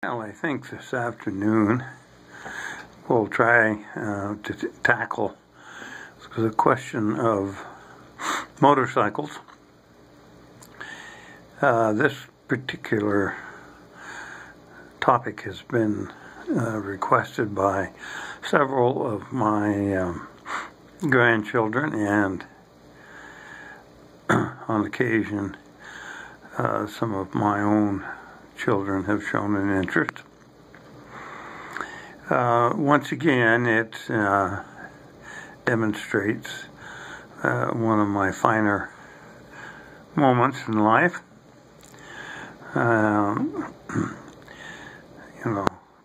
Well, I think this afternoon we'll try to tackle the question of motorcycles. This particular topic has been requested by several of my grandchildren, and on occasion some of my own children have shown an interest. Once again, it demonstrates one of my finer moments in life.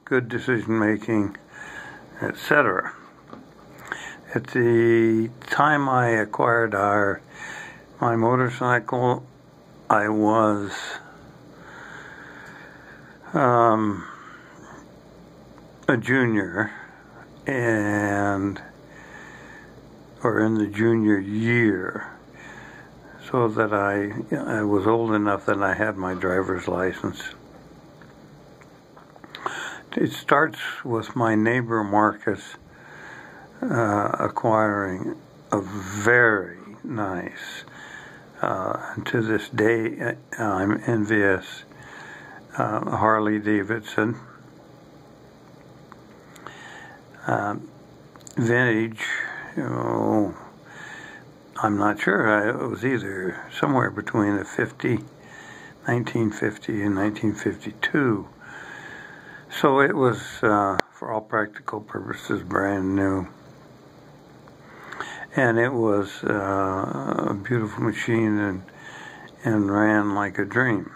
Good decision making, etc. At the time I acquired my motorcycle, I was a junior, or in the junior year, so that I was old enough that I had my driver's license. It starts with my neighbor Marcus acquiring a very nice, and to this day I'm envious, Harley Davidson vintage. I'm not sure. It was either somewhere between 1950 and 1952. So it was, for all practical purposes, brand new. And it was a beautiful machine and ran like a dream.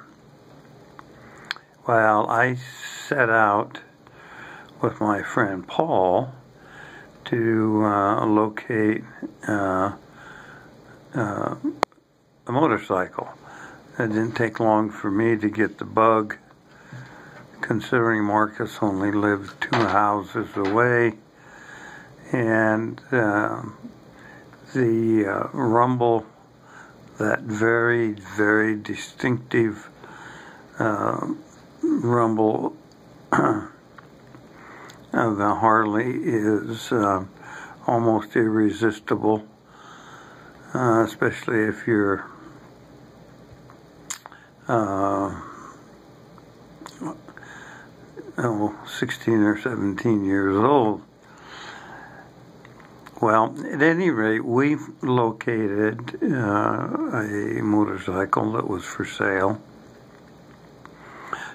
Well, I set out with my friend Paul to locate a motorcycle. It didn't take long for me to get the bug, considering Marcus only lived 2 houses away, and the rumble, that very, very distinctive rumble of the Harley is almost irresistible, especially if you're 16 or 17 years old. Well, at any rate, we located a motorcycle that was for sale.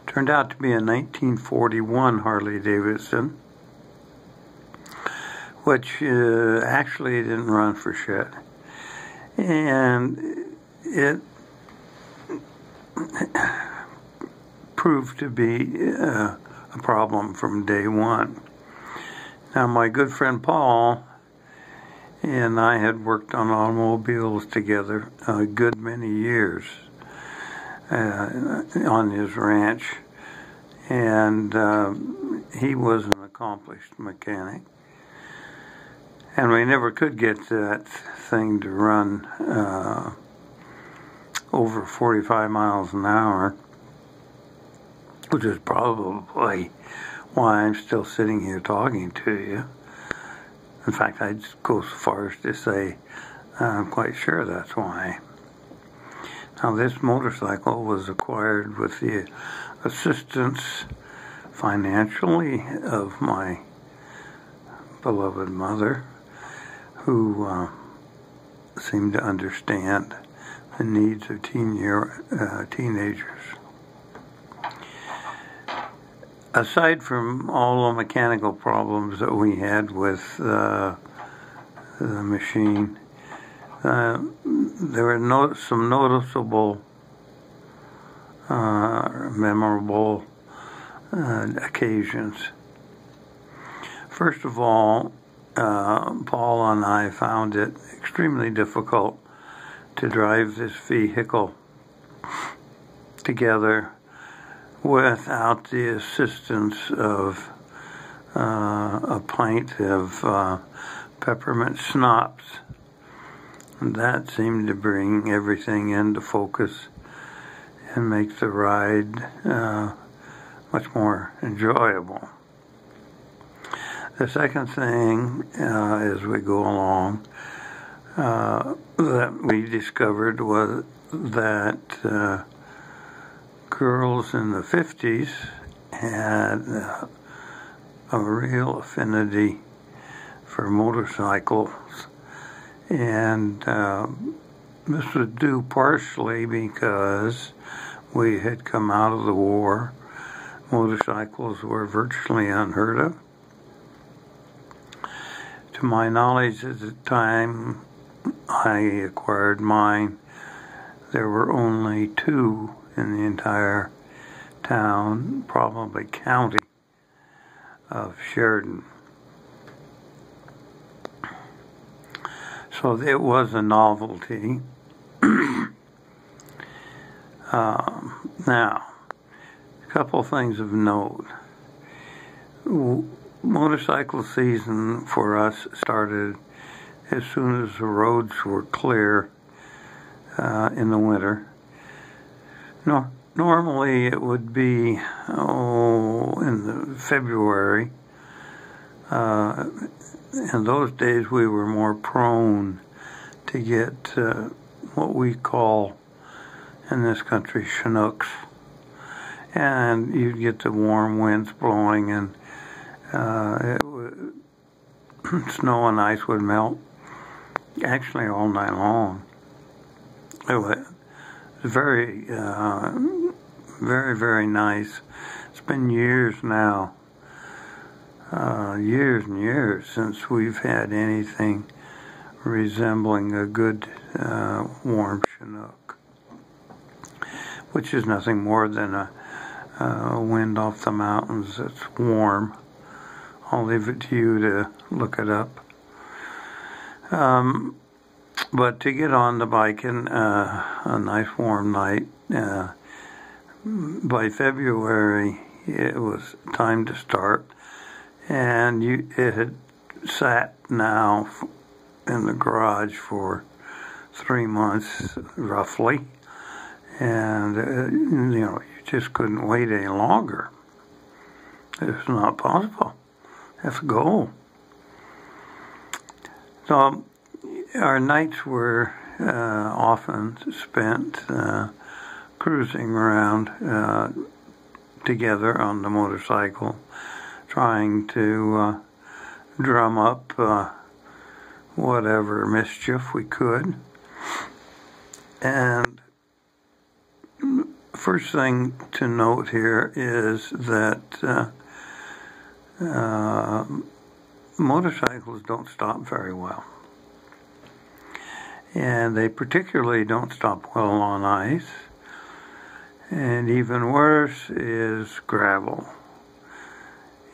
Turned out to be a 1941 Harley Davidson, which actually didn't run for shit. And it proved to be a problem from day one. Now, my good friend Paul and I had worked on automobiles together a good many years on his ranch, and he was an accomplished mechanic. And we never could get that thing to run over 45 miles an hour, which is probably why I'm still sitting here talking to you. In fact, I'd go so far as to say I'm quite sure that's why. Now, this motorcycle was acquired with the assistance financially of my beloved mother, who seemed to understand the needs of teenagers. Aside from all the mechanical problems that we had with the machine, there were some noticeable, memorable occasions. First of all, Paul and I found it extremely difficult to drive this vehicle together without the assistance of a pint of peppermint schnapps. And that seemed to bring everything into focus and make the ride much more enjoyable. The second thing, as we go along, that we discovered was that girls in the 50s had a real affinity for motorcycles, and this was due partially because we had come out of the war. Motorcycles were virtually unheard of. To my knowledge at the time I acquired mine, there were only 2 in the entire town, probably county, of Sheridan. So it was a novelty. Now, a couple of things of note. Motorcycle season for us started as soon as the roads were clear in the winter. Normally it would be in February. In those days we were more prone to get what we call in this country Chinooks, and you'd get the warm winds blowing, and snow and ice would melt actually all night long. It was very, very, very nice. It's been years now, years and years since we've had anything resembling a good warm Chinook, which is nothing more than a wind off the mountains that's warm. I'll leave it to you to look it up. But to get on the bike in a nice warm night, by February it was time to start, and it had sat now in the garage for 3 months roughly, and you just couldn't wait any longer. It's not possible. Have to go. So our nights were often spent cruising around together on the motorcycle, trying to drum up whatever mischief we could. And first thing to note here is that motorcycles don't stop very well, and they particularly don't stop well on ice, and even worse is gravel.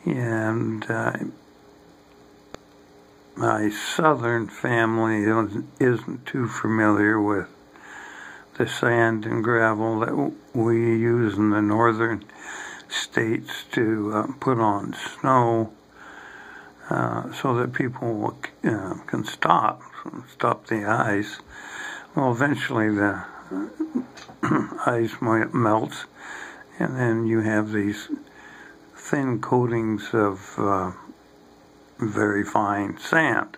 And my southern family isn't too familiar with the sand and gravel that we use in the northern states to put on snow, so that people can stop the ice. Well, eventually the ice melts, and then you have these thin coatings of very fine sand.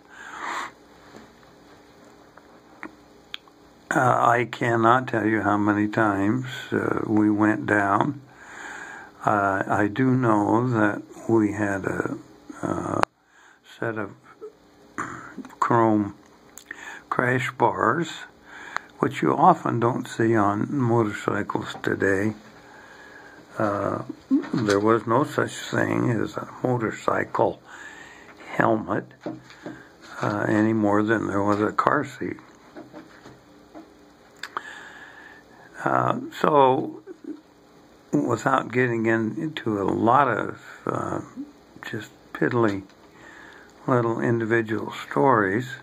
I cannot tell you how many times we went down. I do know that we had a set of chrome crash bars, which you often don't see on motorcycles today. There was no such thing as a motorcycle helmet any more than there was a car seat. So, without getting into a lot of just piddly little individual stories,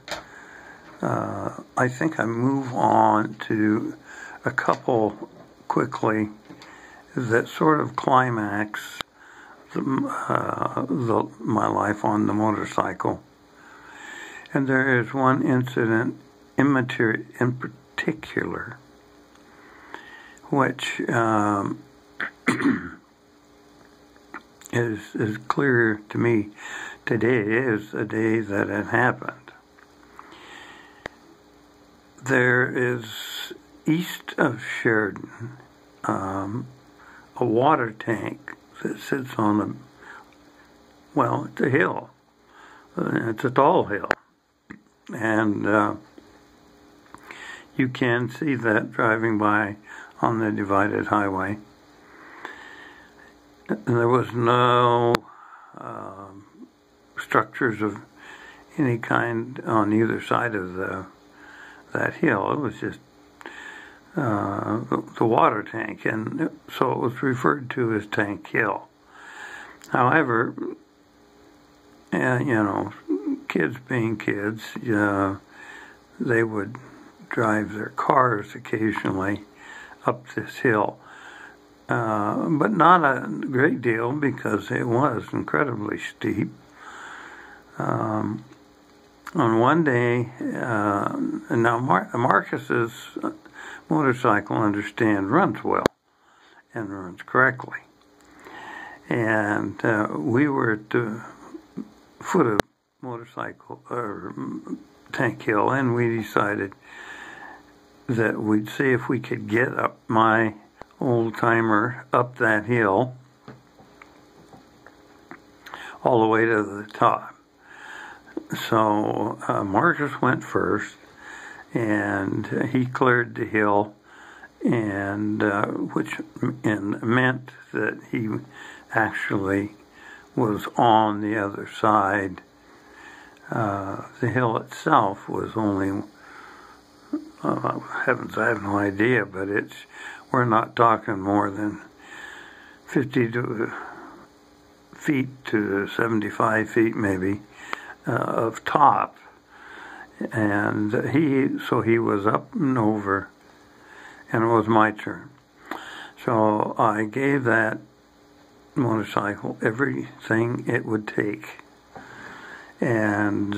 I think I move on to a couple quickly that sort of climax my life on the motorcycle. And there is one incident in particular which is as clear to me today as the day that it happened. There is, east of Sheridan, a water tank that sits on it's a hill. It's a tall hill. And you can see that driving by on the divided highway. There was no structures of any kind on either side of that hill. It was just the water tank, and so it was referred to as Tank Hill. However, kids being kids, they would drive their cars occasionally up this hill, but not a great deal because it was incredibly steep. On one day, now Marcus's motorcycle, understand, runs well and runs correctly. And we were at the foot of Tank Hill, and we decided that we'd see if we could get up my old timer up that hill all the way to the top. So Marcus went first, and he cleared the hill, and which meant that he actually was on the other side. The hill itself was only, heavens, I have no idea, but we're not talking more than 50 feet to 75 feet maybe of top. And he was up and over, and it was my turn. So I gave that motorcycle everything it would take. And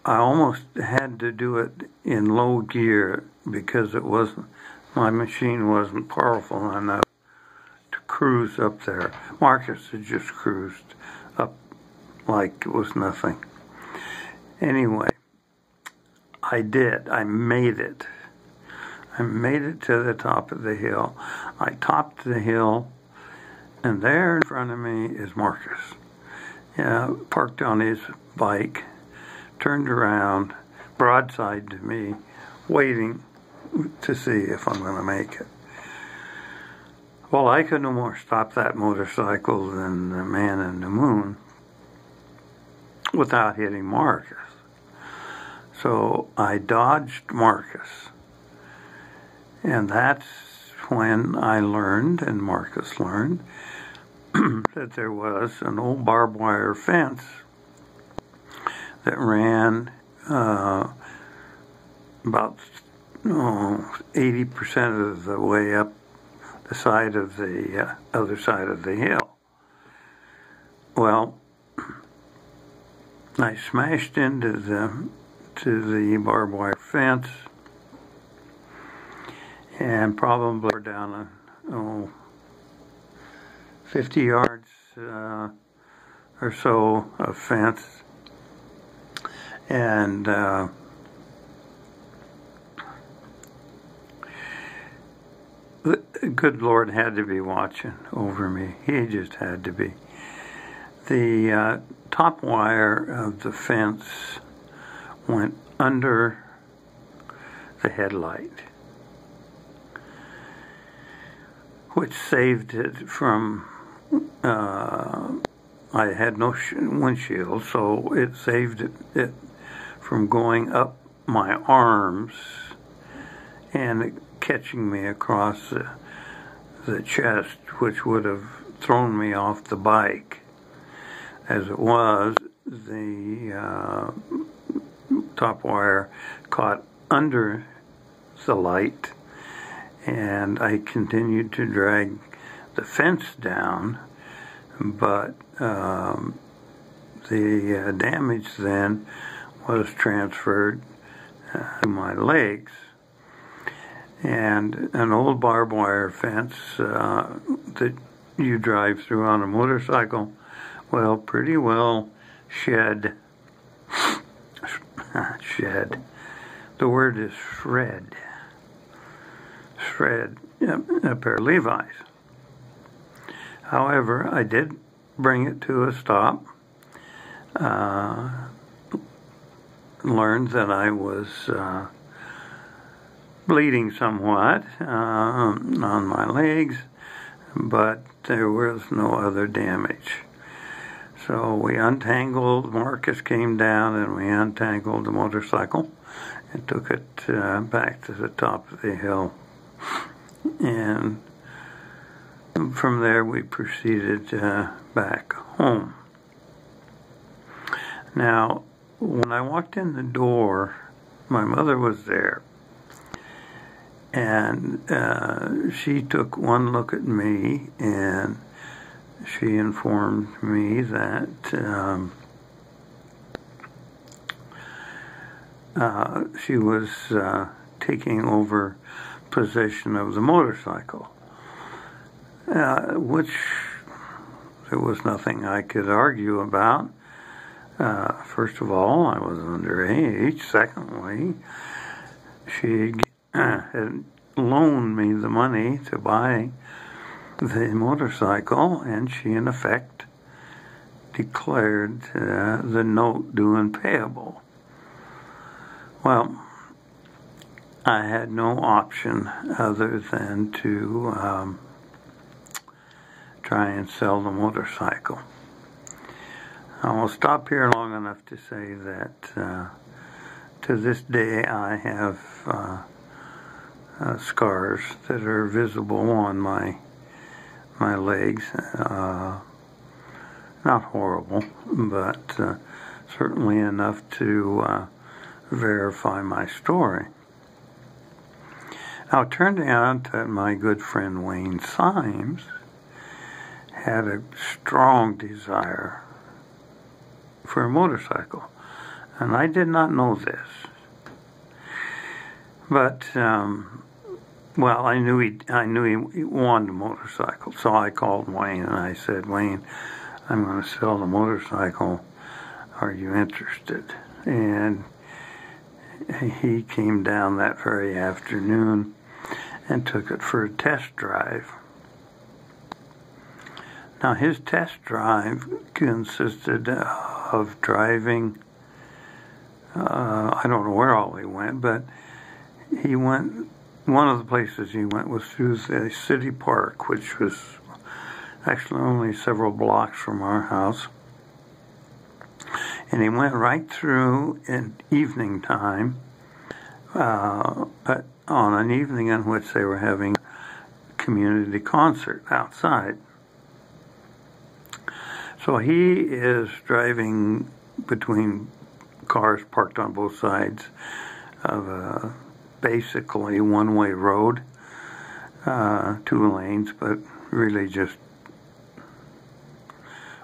I almost had to do it in low gear because my machine wasn't powerful enough to cruise up there. Marcus had just cruised up like it was nothing. Anyway, I did. I made it. I made it to the top of the hill. I topped the hill, and there in front of me is Marcus. Parked on his bike, turned around, broadside to me, waiting to see if I'm going to make it. Well, I could no more stop that motorcycle than the man in the moon without hitting Marcus. So I dodged Marcus. And that's when I learned, and Marcus learned, that there was an old barbed wire fence that ran about 80% of the way up the side of the other side of the hill. Well, I smashed into the barbed wire fence, and probably down 50 yards or so of fence, and the good Lord had to be watching over me. He just had to be. The top wire of the fence went under the headlight, which saved it from, I had no windshield, so it saved it from going up my arms and catching me across the chest, which would have thrown me off the bike. As it was, the top wire caught under the light, and I continued to drag the fence down, but the damage then was transferred to my legs. And an old barbed wire fence that you drive through on a motorcycle, well, pretty well shed. Shed. The word is shred. Shred a pair of Levi's. However, I did bring it to a stop. Learned that I was bleeding somewhat on my legs, but there was no other damage. So we untangled, Marcus came down and we untangled the motorcycle and took it back to the top of the hill. And from there we proceeded back home. Now, when I walked in the door, my mother was there. And she took one look at me and she informed me that she was taking over possession of the motorcycle, which there was nothing I could argue about. First of all, I was underage. Secondly, she had loaned me the money to buy the motorcycle, and she in effect declared the note due and payable. Well, I had no option other than to try and sell the motorcycle. I will stop here long enough to say that to this day I have scars that are visible on my legs. Not horrible, but certainly enough to verify my story. Now, it turned out that my good friend Wayne Symes had a strong desire for a motorcycle, and I did not know this. But well, I knew he wanted a motorcycle, so I called Wayne and I said, "Wayne, I'm going to sell the motorcycle. Are you interested?" And he came down that very afternoon and took it for a test drive. Now, his test drive consisted of driving, I don't know where all he went, but he went, one of the places he went was through the city park, which was actually only several blocks from our house. And he went right through in evening time, but on an evening in which they were having a community concert outside. So he is driving between cars parked on both sides of a basically one-way road, 2 lanes, but really just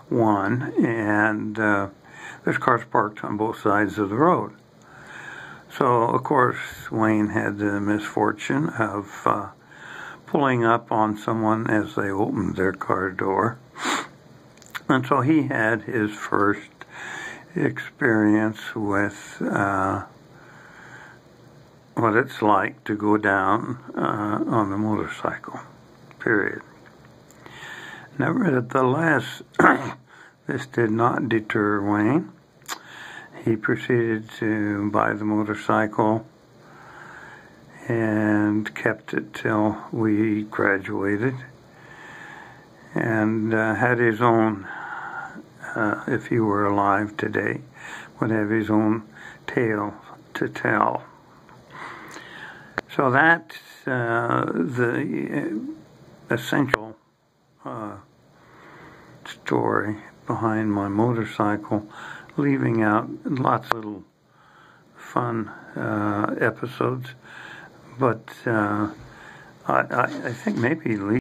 one, and there's cars parked on both sides of the road. So, of course, Wayne had the misfortune of pulling up on someone as they opened their car door. And so he had his first experience with what it's like to go down on a motorcycle, period. Nevertheless, this did not deter Wayne. He proceeded to buy the motorcycle and kept it till we graduated, and had his own, if he were alive today, would have his own tale to tell. So that's the essential story behind my motorcycle, leaving out lots of little fun episodes, but I think maybe